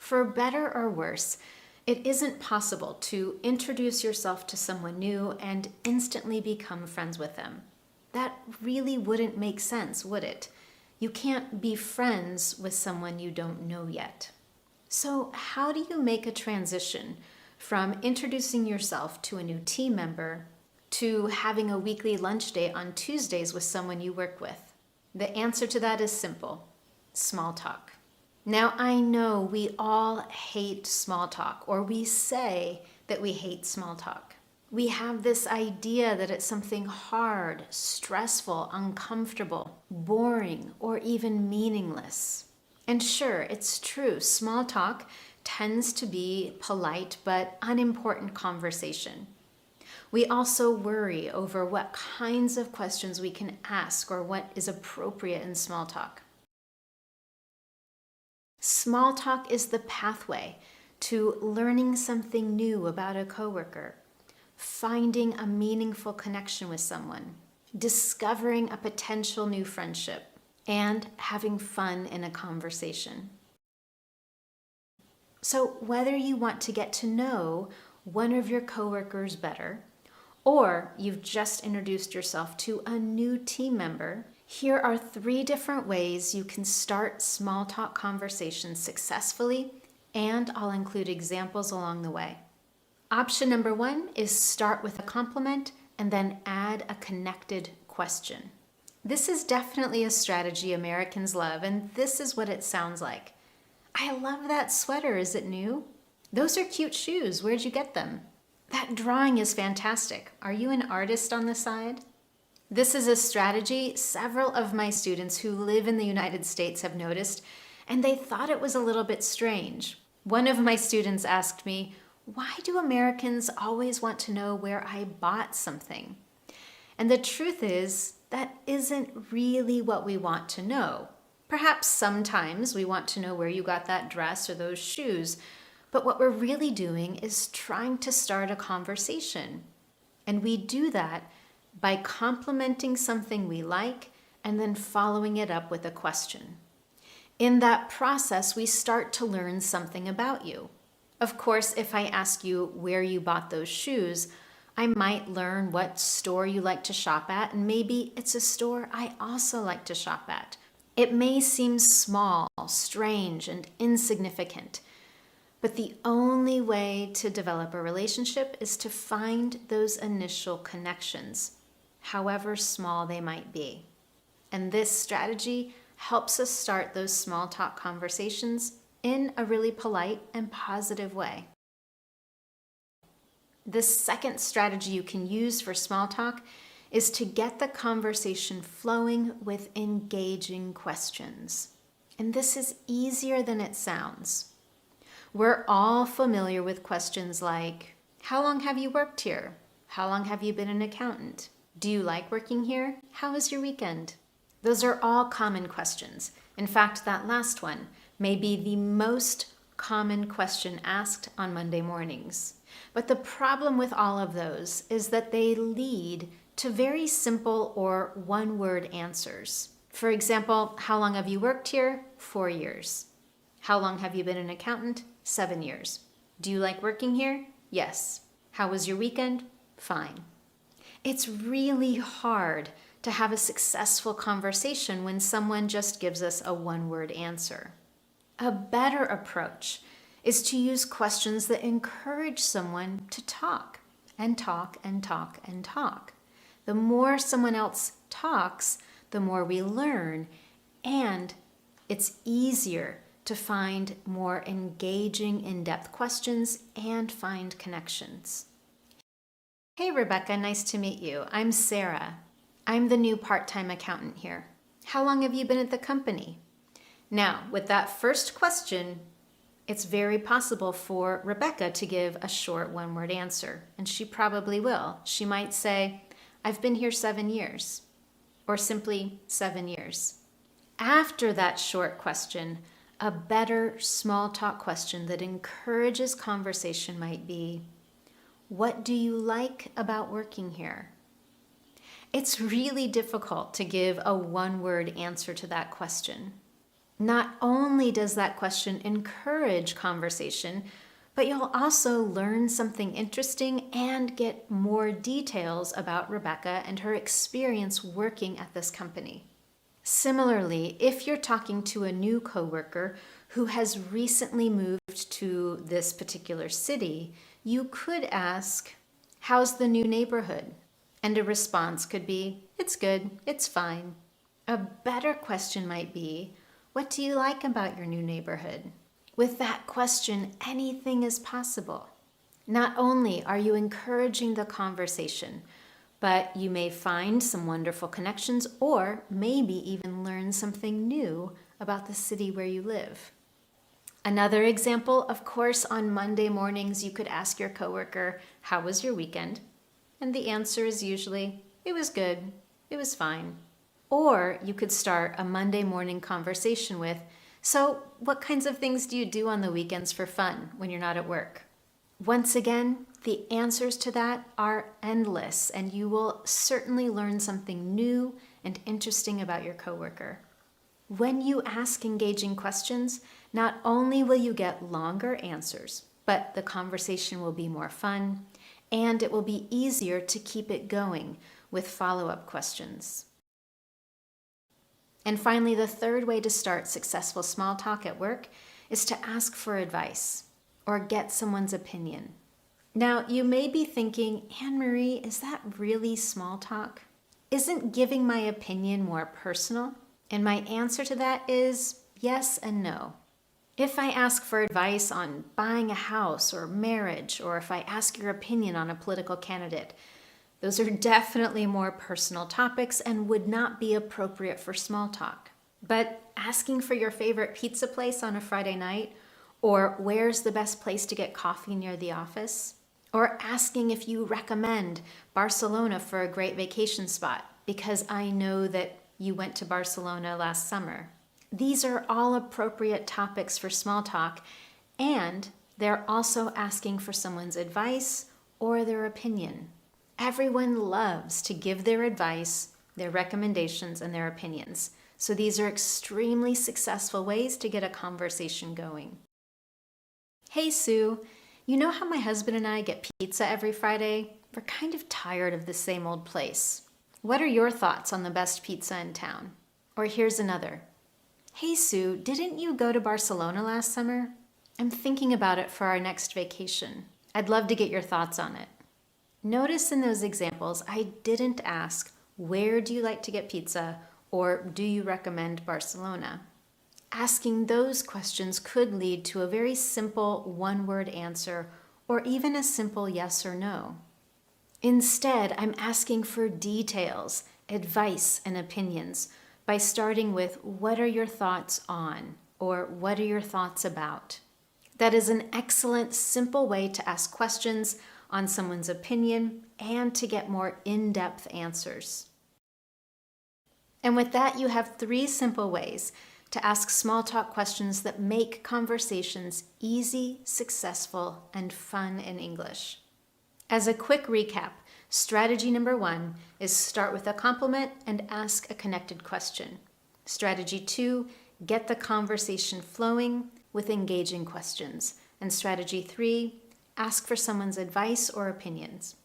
For better or worse, it isn't possible to introduce yourself to someone new and instantly become friends with them. That really wouldn't make sense, would it? You can't be friends with someone you don't know yet. So, how do you make a transition from introducing yourself to a new team member to having a weekly lunch date on Tuesdays with someone you work with? The answer to that is simple: small talk. Now, I know we all hate small talk, or we say that we hate small talk. We have this idea that it's something hard, stressful, uncomfortable, boring, or even meaningless. And sure, it's true, small talk tends to be polite but unimportant conversation. We also worry over what kinds of questions we can ask or what is appropriate in small talk. Small talk is the pathway to learning something new about a coworker, finding a meaningful connection with someone, discovering a potential new friendship, and having fun in a conversation. So whether you want to get to know one of your coworkers better, or you've just introduced yourself to a new team member, here are 3 different ways you can start small talk conversations successfully, and I'll include examples along the way. Option number 1 is start with a compliment and then add a connected question. This is definitely a strategy Americans love, and this is what it sounds like. I love that sweater. Is it new? Those are cute shoes. Where'd you get them? That drawing is fantastic. Are you an artist on the side? This is a strategy several of my students who live in the United States have noticed, and they thought it was a little bit strange. One of my students asked me, "Why do Americans always want to know where I bought something?" And the truth is, that isn't really what we want to know. Perhaps sometimes we want to know where you got that dress or those shoes, but what we're really doing is trying to start a conversation. And we do that by complimenting something we like and then following it up with a question. In that process, we start to learn something about you. Of course, if I ask you where you bought those shoes, I might learn what store you like to shop at, and maybe it's a store I also like to shop at. It may seem small, strange, and insignificant, but the only way to develop a relationship is to find those initial connections, however small they might be. And this strategy helps us start those small talk conversations in a really polite and positive way. The second strategy you can use for small talk is to get the conversation flowing with engaging questions. And this is easier than it sounds. We're all familiar with questions like, how long have you worked here? How long have you been an accountant? Do you like working here? How was your weekend? Those are all common questions. In fact, that last one may be the most common question asked on Monday mornings. But the problem with all of those is that they lead to very simple or one-word answers. For example, how long have you worked here? 4 years. How long have you been an accountant? 7 years. Do you like working here? Yes. How was your weekend? Fine. It's really hard to have a successful conversation when someone just gives us a one-word answer. A better approach is to use questions that encourage someone to talk and talk and talk and talk. The more someone else talks, the more we learn, and it's easier to find more engaging, in-depth questions and find connections. Hey Rebecca, nice to meet you. I'm Sarah. I'm the new part-time accountant here. How long have you been at the company? Now, with that first question, it's very possible for Rebecca to give a short one-word answer, and she probably will. She might say, I've been here 7 years, or simply 7 years. After that short question, a better small talk question that encourages conversation might be, what do you like about working here? It's really difficult to give a one-word answer to that question. Not only does that question encourage conversation, but you'll also learn something interesting and get more details about Rebecca and her experience working at this company. Similarly, if you're talking to a new coworker who has recently moved to this particular city, you could ask, "How's the new neighborhood?" And a response could be, "It's good, it's fine." A better question might be, "What do you like about your new neighborhood?" With that question, anything is possible. Not only are you encouraging the conversation, but you may find some wonderful connections or maybe even learn something new about the city where you live. Another example, of course, on Monday mornings, you could ask your coworker, "How was your weekend?" And the answer is usually, "It was good, it was fine." Or you could start a Monday morning conversation with, "So, what kinds of things do you do on the weekends for fun when you're not at work?" Once again, the answers to that are endless, and you will certainly learn something new and interesting about your coworker. When you ask engaging questions, not only will you get longer answers, but the conversation will be more fun, and it will be easier to keep it going with follow-up questions. And finally, the third way to start successful small talk at work is to ask for advice or get someone's opinion. Now, you may be thinking, "Anne-Marie, is that really small talk? Isn't giving my opinion more personal?" And my answer to that is yes and no. If I ask for advice on buying a house or marriage, or if I ask your opinion on a political candidate, those are definitely more personal topics and would not be appropriate for small talk. But asking for your favorite pizza place on a Friday night, or where's the best place to get coffee near the office, or asking if you recommend Barcelona for a great vacation spot because I know that you went to Barcelona last summer. These are all appropriate topics for small talk, and they're also asking for someone's advice or their opinion. Everyone loves to give their advice, their recommendations, and their opinions. So these are extremely successful ways to get a conversation going. "Hey, Sue, you know how my husband and I get pizza every Friday? We're kind of tired of the same old place. What are your thoughts on the best pizza in town?" Or here's another. "Hey, Sue, didn't you go to Barcelona last summer? I'm thinking about it for our next vacation. I'd love to get your thoughts on it." Notice in those examples, I didn't ask, "Where do you like to get pizza?" or "Do you recommend Barcelona?" Asking those questions could lead to a very simple one-word answer or even a simple yes or no. Instead, I'm asking for details, advice, and opinions by starting with, "What are your thoughts on?" or "What are your thoughts about?" That is an excellent, simple way to ask questions on someone's opinion and to get more in-depth answers. And with that, you have 3 simple ways to ask small talk questions that make conversations easy, successful, and fun in English. As a quick recap, strategy number 1 is start with a compliment and ask a connected question. Strategy 2, get the conversation flowing with engaging questions. And strategy 3, ask for someone's advice or opinions.